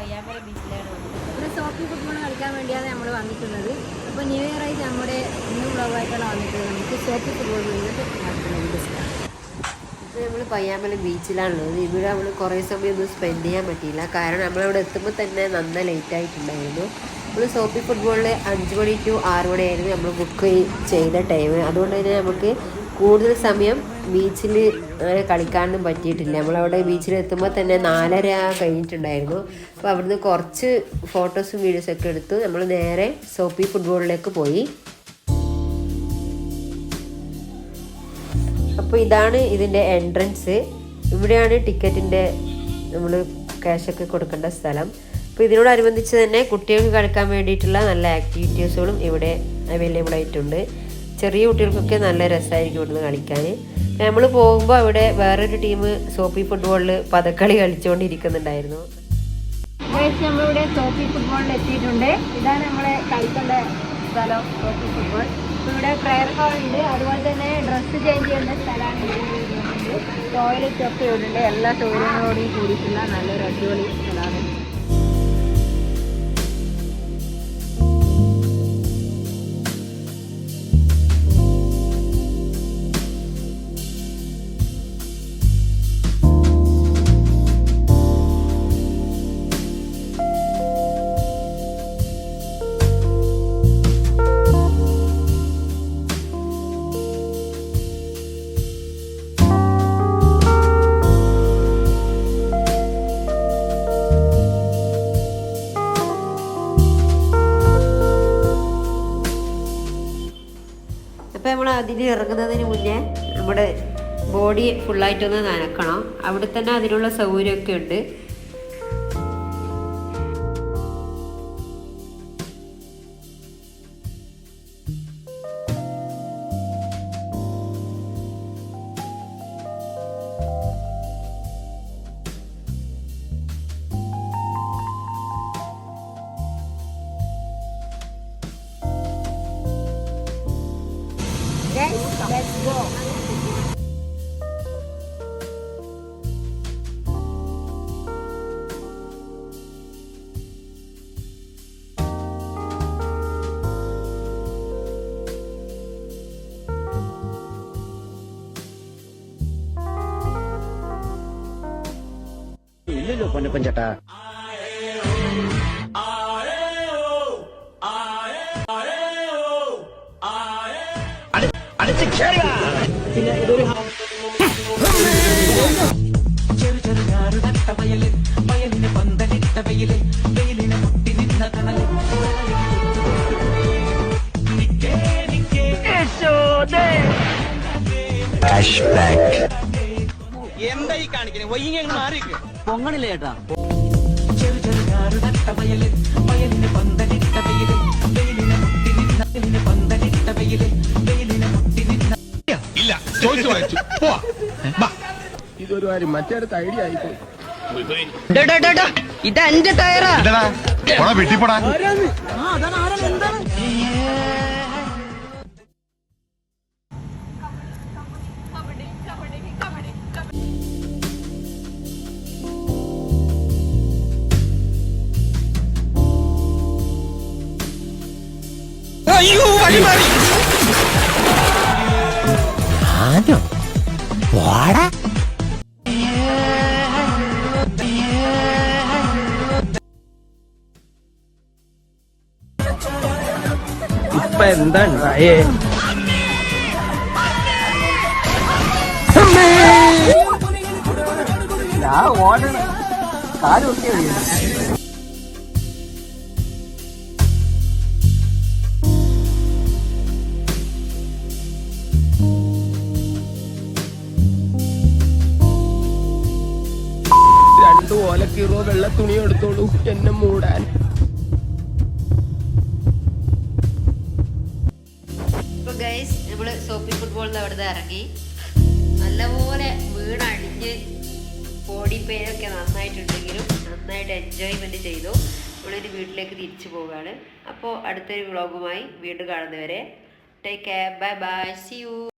പയ്യാമ്പലം ബീച്ചിലാണ് ഇവിടെ soapy football കളിക്കാൻ വേണ്ടിയാണ് നമ്മൾ വന്നിട്ടുള്ളത്. അപ്പോൾ ന്യൂ ഇയർ ആയിട്ട് നമ്മുടെ ന്യൂ ബ്ലോഗായിട്ടാണ് വന്നിട്ട് നമുക്ക് സോപ്പി ഫുട്ബോൾ കഴിഞ്ഞിട്ട് നടത്തുന്നത്. ഇപ്പോൾ നമ്മൾ പയ്യാമ്പലം ബീച്ചിലാണുള്ളത്. ഇവിടെ നമ്മൾ കുറേ സമയം ഒന്നും സ്പെൻഡ് ചെയ്യാൻ പറ്റിയില്ല. കാരണം നമ്മളവിടെ എത്തുമ്പോൾ തന്നെ നന്ന ലേറ്റ് ആയിട്ടുണ്ടായിരുന്നു. നമ്മൾ സോപ്പി ഫുട്ബോളിൽ 5 മണി to 6 മണിയായിരുന്നു നമ്മൾ ബുക്ക് ചെയ്ത ടൈം. അതുകൊണ്ട് തന്നെ നമുക്ക് കൂടുതൽ സമയം ബീച്ചിൽ അങ്ങനെ കളിക്കാനൊന്നും പറ്റിയിട്ടില്ല. നമ്മളവിടെ ബീച്ചിലെത്തുമ്പോൾ തന്നെ 4:30 കഴിഞ്ഞിട്ടുണ്ടായിരുന്നു. അപ്പോൾ അവിടുന്ന് കുറച്ച് ഫോട്ടോസും വീഡിയോസൊക്കെ എടുത്തു നമ്മൾ നേരെ സോപ്പി ഫുട്ബോളിലേക്ക് പോയി. അപ്പോൾ ഇതാണ് ഇതിൻ്റെ എൻട്രൻസ്. ഇവിടെയാണ് ടിക്കറ്റിൻ്റെ നമ്മൾ ക്യാഷൊക്കെ കൊടുക്കേണ്ട സ്ഥലം. അപ്പോൾ ഇതിനോടനുബന്ധിച്ച് തന്നെ കുട്ടികൾക്ക് കളിക്കാൻ വേണ്ടിയിട്ടുള്ള നല്ല ആക്ടിവിറ്റീസുകളും ഇവിടെ അവൈലബിൾ ആയിട്ടുണ്ട്. ചെറിയ കുട്ടികൾക്കൊക്കെ നല്ല രസമായിരിക്കും ഇവിടുന്ന് കളിക്കാൻ. നമ്മൾ പോകുമ്പോൾ അവിടെ വേറൊരു ടീം സോപ്പി ഫുട്ബോളിൽ പതക്കളി കളിച്ചുകൊണ്ടിരിക്കുന്നുണ്ടായിരുന്നു. നമ്മളിവിടെ സോപ്പി ഫുട്ബോളിൽ എത്തിയിട്ടുണ്ട്. ഇതാണ് നമ്മളെ കളിക്കേണ്ട സ്ഥലം സോപ്പി ഫുട്ബോൾ. ഇവിടെ പ്രയർ ഹാൾ ഉണ്ട്, അതുപോലെ തന്നെ ഡ്രസ്സ് ചേഞ്ച് ചെയ്യുന്ന സ്ഥലമാണ് ഇവിടെ. ടോയ്ലറ്റ് ഒക്കെ ഇവിടെ ഉണ്ട്. എല്ലാ സൗകര്യങ്ങളോടും കൂടിയിട്ടുള്ള നല്ലൊരു അടിപൊളി സ്ഥലമാണ്. അപ്പോൾ നമ്മൾ അതിന് ഇറങ്ങുന്നതിന് മുന്നേ നമ്മുടെ ബോഡി ഫുള്ളായിട്ടൊന്ന് നനക്കണം. അവിടെ തന്നെ അതിനുള്ള സൗകര്യമൊക്കെ ഉണ്ട്. Let's go. ഇല്ലല്ലോ പൊന്നപ്പൻ ചേട്ടാ. പിന്നെ ഇതൊരു എന്തായി കാണിക്കണേ വൈകി മാറി പൊങ്ങണില്ല ചേട്ടാ. ഇല്ല ചോദിച്ചു വാങ്ങിച്ചു ഇതൊരു കാര്യം മറ്റേടത്ത് ഐഡിയ ആയിക്കോട്ടെ. ഇതെന്റെ ടയറാ വെട്ടിപ്പോടാ. അയ്യോ വഴി മാറി ഇപ്പൊ എന്താ ഉണ്ടായേ? ഓടണം കാലൊക്കെ ഓലക്കീറോ വെള്ള തുണി എടുത്തോളൂ എന്നെ മൂടാൻ. ഇപ്പോൾ ഗൈസ് നമ്മൾ സോപ്പി ഫുട്ബോളിൽ അവിടെ നിന്ന് ഇറങ്ങി നല്ലപോലെ വീണടിഞ്ഞ് ബോഡി പെയിനൊക്കെ നന്നായിട്ടുണ്ടെങ്കിലും നന്നായിട്ട് എൻജോയ്മെൻറ്റ് ചെയ്തു. നമ്മളിനി വീട്ടിലേക്ക് തിരിച്ചു പോവുകയാണ്. അപ്പോൾ അടുത്തൊരു വ്ളോഗുമായി വീണ്ടും കാണുന്നവരെ take care, bye bye, see U.